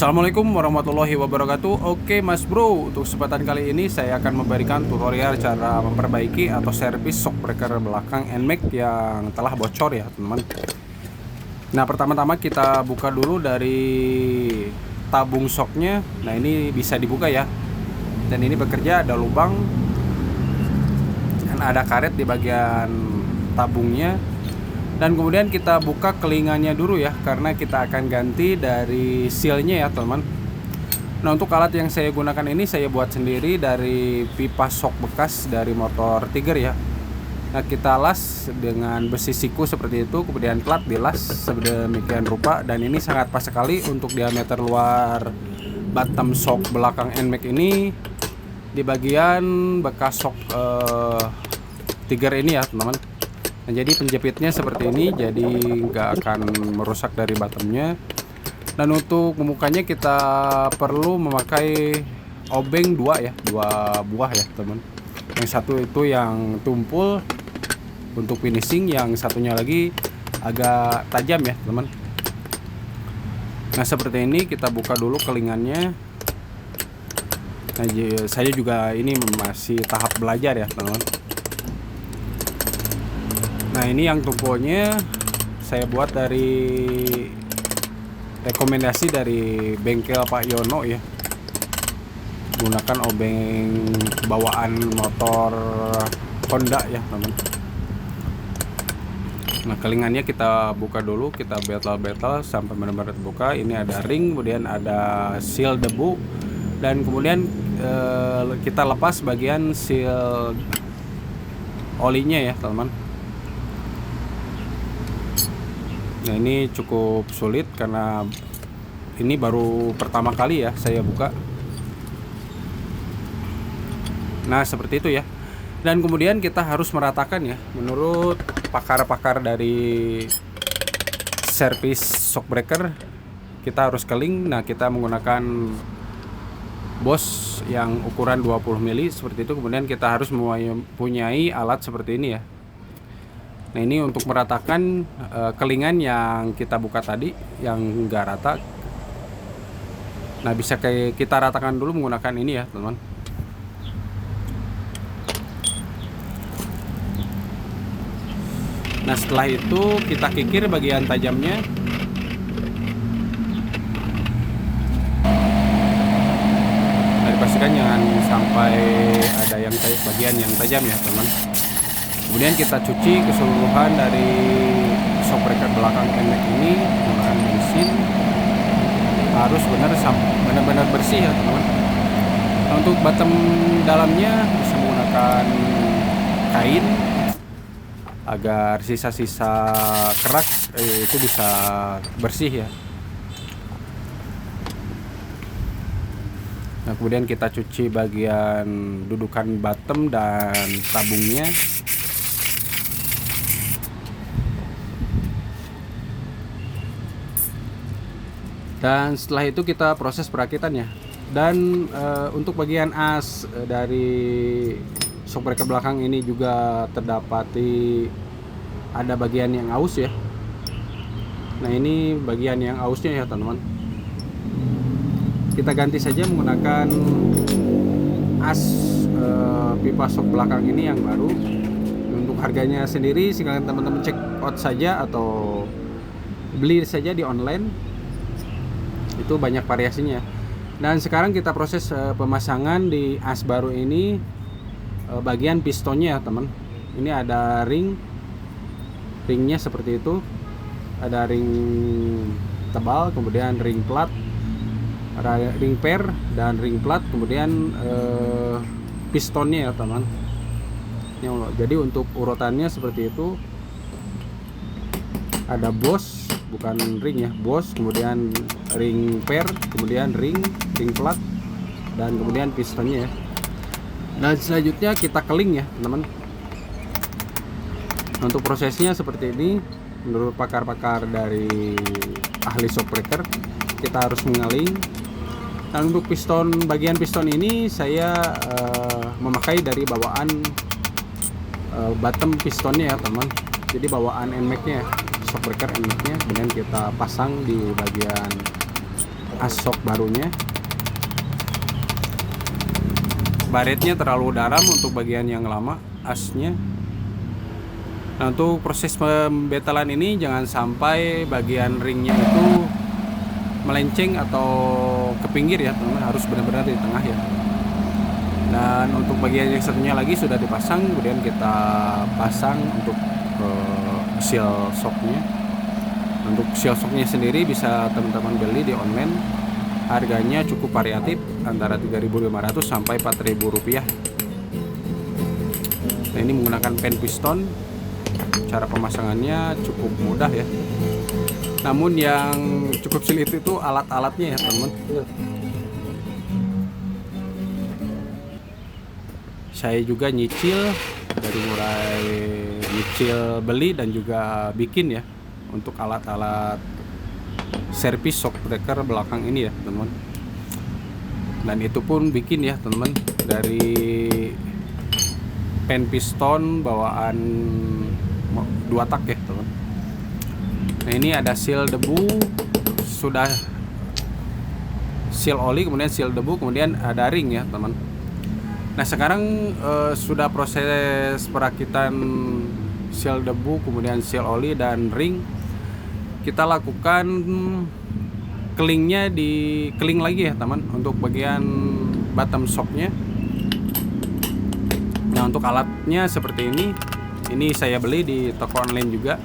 Assalamualaikum warahmatullahi wabarakatuh. Oke Mas Bro, untuk kesempatan kali ini saya akan memberikan tutorial cara memperbaiki atau servis shock breaker belakang NMAX yang telah bocor ya teman-teman. Nah pertama-tama kita buka dulu dari tabung shocknya. Nah ini bisa dibuka ya. Dan ini bekerja, ada lubang dan ada karet di bagian tabungnya. Dan kemudian kita buka kelingannya dulu ya, karena kita akan ganti dari sealnya ya teman. Nah untuk alat yang saya gunakan ini saya buat sendiri dari pipa shock bekas dari motor Tiger ya. Nah kita las dengan besi siku seperti itu, kemudian plat dilas sedemikian rupa. Dan ini sangat pas sekali untuk diameter luar bottom shock belakang NMAX ini di bagian bekas shock Tiger ini ya teman-teman. Nah, jadi penjepitnya seperti ini, jadi nggak akan merusak dari bottomnya. Dan untuk memukanya kita perlu memakai obeng dua buah ya teman. Yang satu itu yang tumpul untuk finishing, yang satunya lagi agak tajam ya teman. Nah seperti ini, kita buka dulu kelingannya. Nah, saya juga ini masih tahap belajar ya teman. Nah ini yang tumpulnya saya buat dari rekomendasi dari bengkel Pak Yono ya, gunakan obeng bawaan motor Honda ya teman. Nah kelingannya kita buka dulu, kita betel sampai benar-benar terbuka. Ini ada ring, kemudian ada seal debu, dan kemudian kita lepas bagian seal olinya ya teman. Nah ini cukup sulit karena ini baru pertama kali ya saya buka. Nah seperti itu ya. Dan kemudian kita harus meratakan ya, menurut pakar-pakar dari servis shock breaker, kita harus keling. Nah kita menggunakan Bosch yang ukuran 20 mili seperti itu. Kemudian kita harus mempunyai alat seperti ini ya. Nah ini untuk meratakan kelingan yang kita buka tadi yang enggak rata. Nah bisa kayak kita ratakan dulu menggunakan ini ya teman. Nah setelah itu kita kikir bagian tajamnya. Nah dipastikan jangan sampai ada yang bagian yang tajam ya teman. Kemudian kita cuci keseluruhan dari shock breaker belakang NMAX ini menggunakan bensin. Harus benar-benar bersih ya teman. Nah, untuk bottom dalamnya bisa menggunakan kain agar sisa-sisa kerak itu bisa bersih ya. Nah kemudian kita cuci bagian dudukan bottom dan tabungnya. Dan setelah itu kita proses perakitannya. Dan untuk bagian as dari shock breaker belakang ini juga terdapati ada bagian yang aus ya. Nah ini bagian yang ausnya ya teman-teman. Kita ganti saja menggunakan as pipa shock belakang ini yang baru. Untuk harganya sendiri silakan teman-teman check out saja atau beli saja di online. Itu banyak variasinya. Dan sekarang kita proses pemasangan di as baru ini, bagian pistonnya ya teman. Ini ada ringnya seperti itu, ada ring tebal, kemudian ring plat, ada ring per dan ring plat, kemudian pistonnya ya teman. Jadi untuk urutannya seperti itu, ada Bosch, bukan ring ya, Bosch, kemudian ring per, kemudian ring plat, dan kemudian pistonnya ya. Nah selanjutnya kita keling ya teman. Untuk prosesnya seperti ini, menurut pakar-pakar dari ahli shock breaker, kita harus mengeling. Dan untuk bagian piston ini saya memakai dari bawaan bottom pistonnya ya teman. Jadi bawaan NMAX nya, shock breaker NMAX nya, kemudian kita pasang di bagian as shock barunya. Baretnya terlalu dalam untuk bagian yang lama asnya. Nah, untuk proses pembetalan ini jangan sampai bagian ringnya itu melenceng atau ke pinggir ya teman-teman, harus benar-benar di tengah ya. Dan untuk bagian yang satunya lagi sudah dipasang, kemudian kita pasang untuk seal shocknya. Untuk seal shocknya sendiri bisa teman-teman beli di online, harganya cukup variatif antara 3.500 sampai 4.000 rupiah. Nah, ini menggunakan pen piston. Cara pemasangannya cukup mudah ya. Namun yang cukup sulit itu alat-alatnya ya teman-teman. Saya juga nyicil dari mulai nyicil beli dan juga bikin ya untuk alat-alat servis shock breaker belakang ini ya teman-teman. Dan itu pun bikin ya teman-teman dari pen piston bawaan 2 tak ya teman. Nah, ini ada seal debu, sudah seal oli, kemudian seal debu, kemudian ada ring ya teman. Nah, sekarang sudah proses perakitan seal debu, kemudian seal oli dan ring. Kita lakukan kelingnya di keling lagi ya teman, untuk bagian bottom shocknya. Nah, untuk alatnya seperti ini saya beli di toko online juga.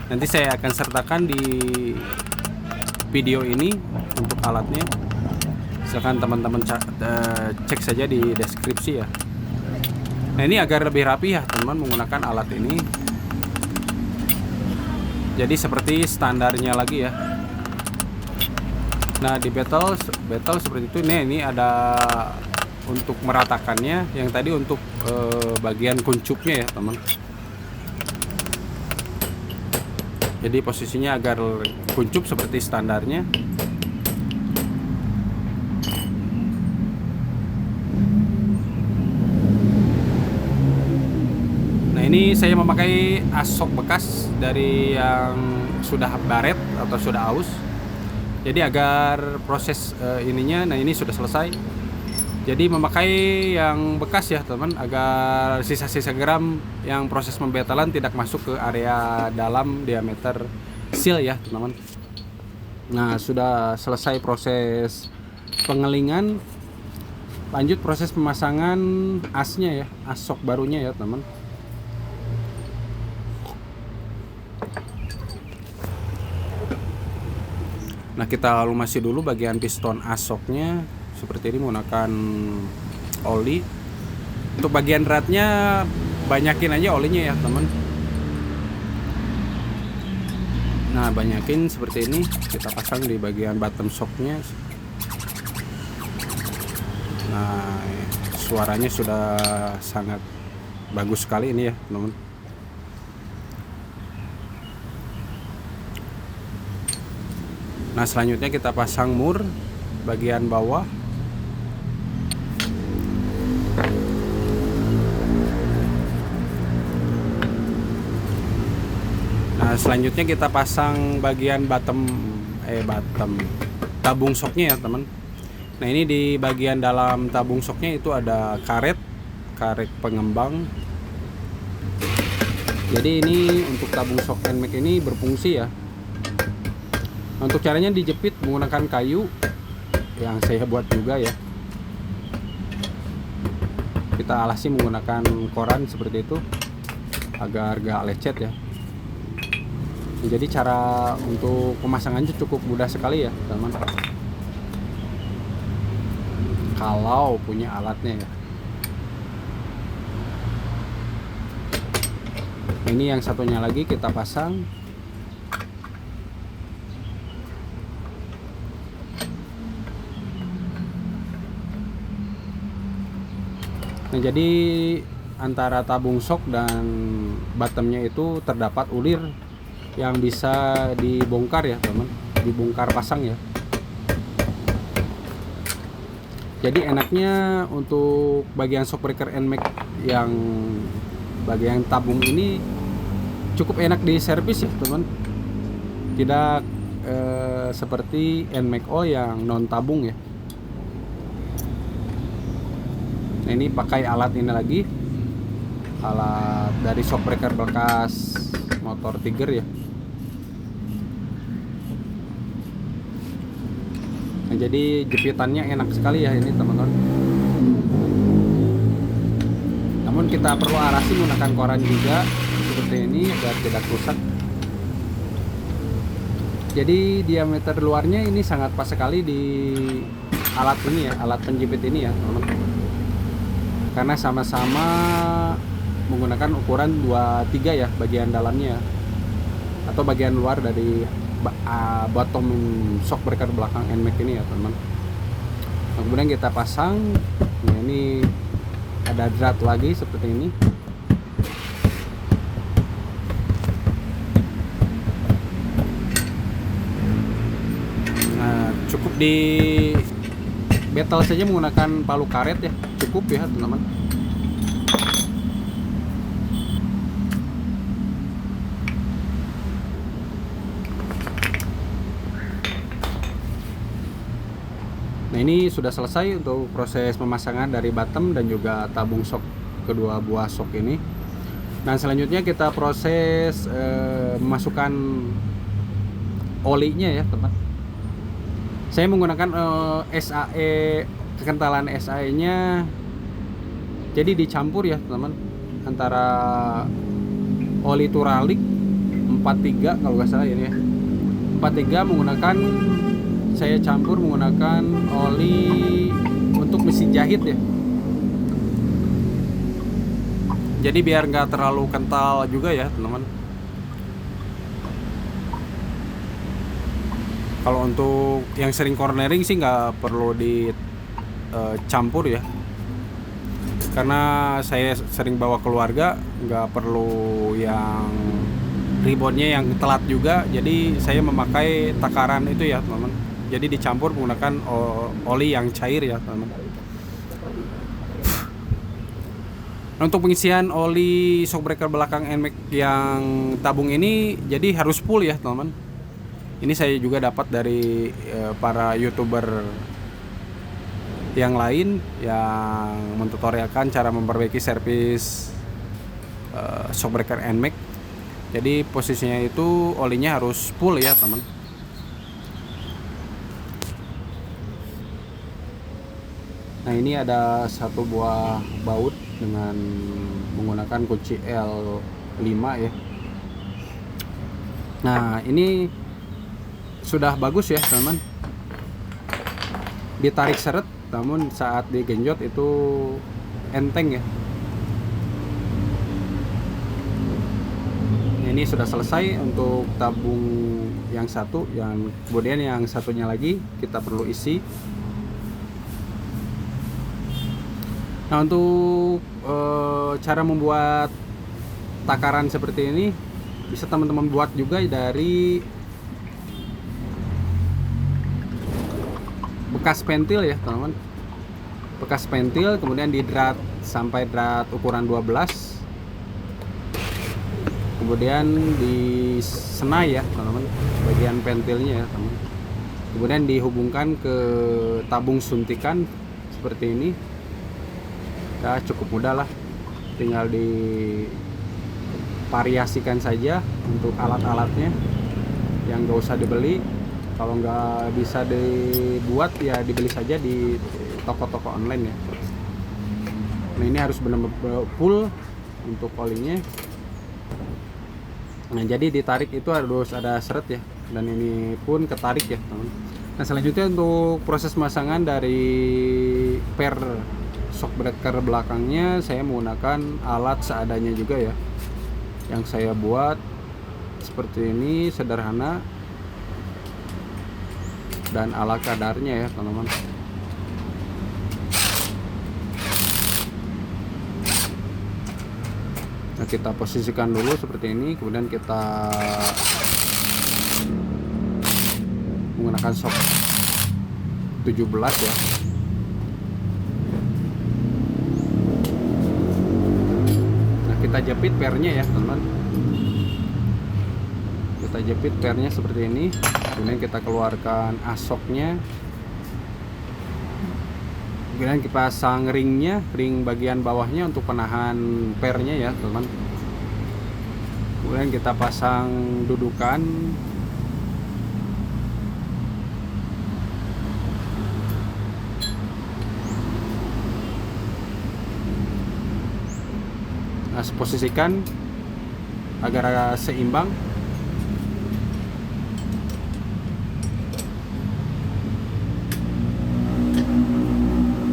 Nanti saya akan sertakan di video ini untuk alatnya. Silakan teman-teman cek saja di deskripsi ya. Nah, ini agar lebih rapi ya teman menggunakan alat ini. Jadi seperti standarnya lagi ya. Nah, di battle seperti itu. Nah, ini ada untuk meratakannya, yang tadi untuk bagian kuncupnya ya teman. Jadi posisinya agar kuncup seperti standarnya. Nah, ini saya memakai as shock bekas dari yang sudah baret atau sudah aus. Jadi agar proses ininya, nah ini sudah selesai. Jadi memakai yang bekas ya teman, agar sisa-sisa geram yang proses pembetalan tidak masuk ke area dalam diameter seal ya teman-teman. Nah, sudah selesai proses pengelingan. Lanjut proses pemasangan asnya ya, as shock barunya ya teman. Nah, kita lumasi dulu bagian piston as shocknya. Seperti ini menggunakan oli. Untuk bagian ratnya banyakin aja olinya ya teman. Nah, banyakin seperti ini, kita pasang di bagian bottom shocknya. Nah, suaranya sudah sangat bagus sekali ini ya teman. Nah, selanjutnya kita pasang mur bagian bawah. Nah, selanjutnya kita pasang bagian bottom tabung shocknya ya teman. Nah, ini di bagian dalam tabung shocknya itu ada karet pengembang. Jadi ini untuk tabung shock NMAX ini berfungsi ya. Nah, untuk caranya dijepit menggunakan kayu yang saya buat juga ya. Kita alasi menggunakan koran seperti itu agar gak lecet ya. Jadi cara untuk pemasangannya cukup mudah sekali ya teman, kalau punya alatnya ya. Ini yang satunya lagi kita pasang. Nah, jadi antara tabung shock dan bottomnya itu terdapat ulir yang bisa dibongkar ya teman, dibongkar pasang ya. Jadi enaknya untuk bagian shockbreaker NMAX yang bagian tabung ini cukup enak di servis ya teman, tidak seperti NMAX oil yang non tabung ya. Nah, ini pakai alat ini lagi, alat dari shockbreaker bekas motor Tiger ya. Nah, jadi jepitannya enak sekali ya ini teman-teman. Namun kita perlu arasi menggunakan koran juga seperti ini agar tidak rusak. Jadi diameter luarnya ini sangat pas sekali di alat ini ya, alat penjepit ini ya teman-teman. Karena sama-sama menggunakan ukuran 23 ya bagian dalamnya atau bagian luar dari bottom shockbreaker belakang NMAX ini ya teman-teman. Nah, kemudian kita pasang. Nah, ini ada drat lagi seperti ini. Nah, cukup di betel saja menggunakan palu karet ya, cukup ya teman-teman. Nah, ini sudah selesai untuk proses pemasangan dari bottom dan juga tabung shock kedua buah shock ini. Nah, selanjutnya kita proses memasukkan olinya ya teman. Saya menggunakan SAE, kekentalan SAE nya jadi dicampur ya teman, antara oli Turalik 43 kalau nggak salah ini ya, 43 menggunakan, saya campur menggunakan oli untuk mesin jahit ya. Jadi biar nggak terlalu kental juga ya teman-teman. Kalau untuk yang sering cornering sih nggak perlu dicampur ya, karena saya sering bawa keluarga, nggak perlu yang ribonnya yang telat juga. Jadi saya memakai takaran itu ya teman-teman. Jadi dicampur menggunakan oli yang cair ya teman-teman. Untuk pengisian oli shockbreaker belakang NMAX yang tabung ini jadi harus full ya teman-teman. Ini saya juga dapat dari para YouTuber yang lain yang mentutorialkan cara memperbaiki servis shockbreaker NMAX. Jadi posisinya itu olinya harus full ya teman. Nah, ini ada satu buah baut dengan menggunakan kunci L5 ya. Nah, ini sudah bagus ya teman-teman. Ditarik seret, namun saat digenjot itu enteng ya. Ini sudah selesai untuk tabung yang satu, yang kemudian yang satunya lagi kita perlu isi. Nah, untuk cara membuat takaran seperti ini bisa teman-teman buat juga dari bekas pentil ya teman-teman. Bekas pentil kemudian di drat sampai drat ukuran 12, kemudian di senai ya teman-teman, bagian pentilnya ya teman. Kemudian dihubungkan ke tabung suntikan seperti ini. Ya, cukup mudah lah, tinggal divariasikan saja untuk alat-alatnya, yang gak usah dibeli. Kalau nggak bisa dibuat ya dibeli saja di toko-toko online ya. Nah, ini harus benar-benar full untuk olinya. Nah, jadi ditarik itu harus ada seret ya, dan ini pun ketarik ya teman. Nah, selanjutnya untuk proses pemasangan dari per shockbreaker belakangnya, saya menggunakan alat seadanya juga ya, yang saya buat seperti ini, sederhana dan ala kadarnya ya teman-teman. Nah, kita posisikan dulu seperti ini, kemudian kita menggunakan shock 17 ya. Nah, kita jepit pernya ya teman-teman. Kita jepit pernya seperti ini. Kemudian kita keluarkan asoknya, kemudian kita pasang ringnya, ring bagian bawahnya untuk penahan pernya ya teman. Kemudian kita pasang dudukan. Nah, posisikan agar seimbang.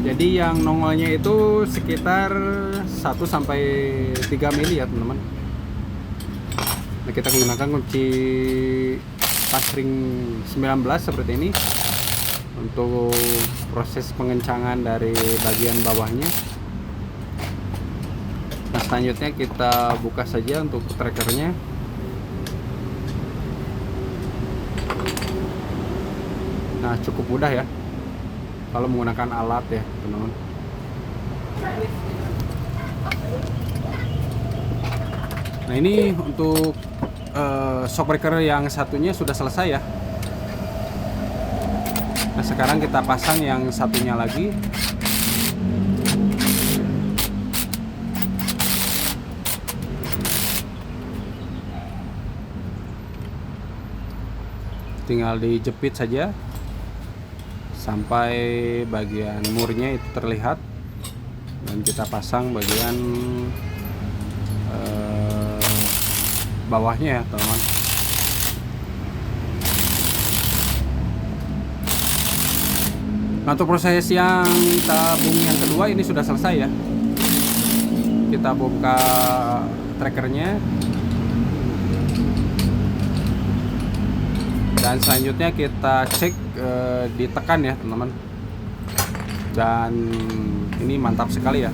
Jadi yang nongolnya itu sekitar 1 sampai 3 mili ya teman-teman. Nah, kita gunakan kunci passring 19 seperti ini untuk proses pengencangan dari bagian bawahnya. Nah, selanjutnya kita buka saja untuk trackernya. Nah, cukup mudah ya kalau menggunakan alat ya teman-teman. Nah, ini untuk shock breaker yang satunya sudah selesai ya. Nah, sekarang kita pasang yang satunya lagi. Tinggal dijepit saja sampai bagian murnya itu terlihat, dan kita pasang bagian bawahnya ya teman-teman. Nah, untuk proses yang tabung yang kedua ini sudah selesai ya. Kita buka trackernya, dan selanjutnya kita cek ditekan ya teman-teman. Dan ini mantap sekali ya.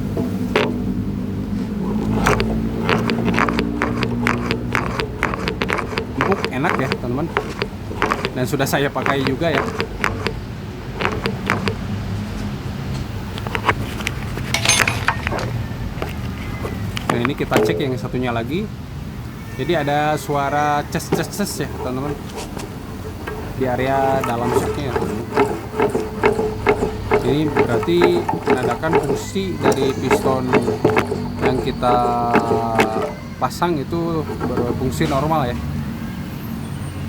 Empuk, enak ya teman-teman. Dan sudah saya pakai juga ya. Nah, ini kita cek yang satunya lagi. Jadi ada suara ces ya teman-teman di area dalam shocknya. Ini berarti menandakan fungsi dari piston yang kita pasang itu berfungsi normal ya.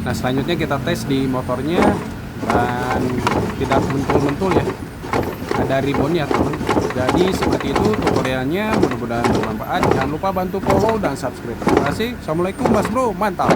Nah, selanjutnya kita tes di motornya, dan tidak mentul-mentul ya, ada ribonnya teman. Jadi seperti itu tutorialnya, mudah-mudahan bermanfaat. Jangan lupa bantu follow dan subscribe. Terima kasih. Assalamualaikum mas bro, mantap.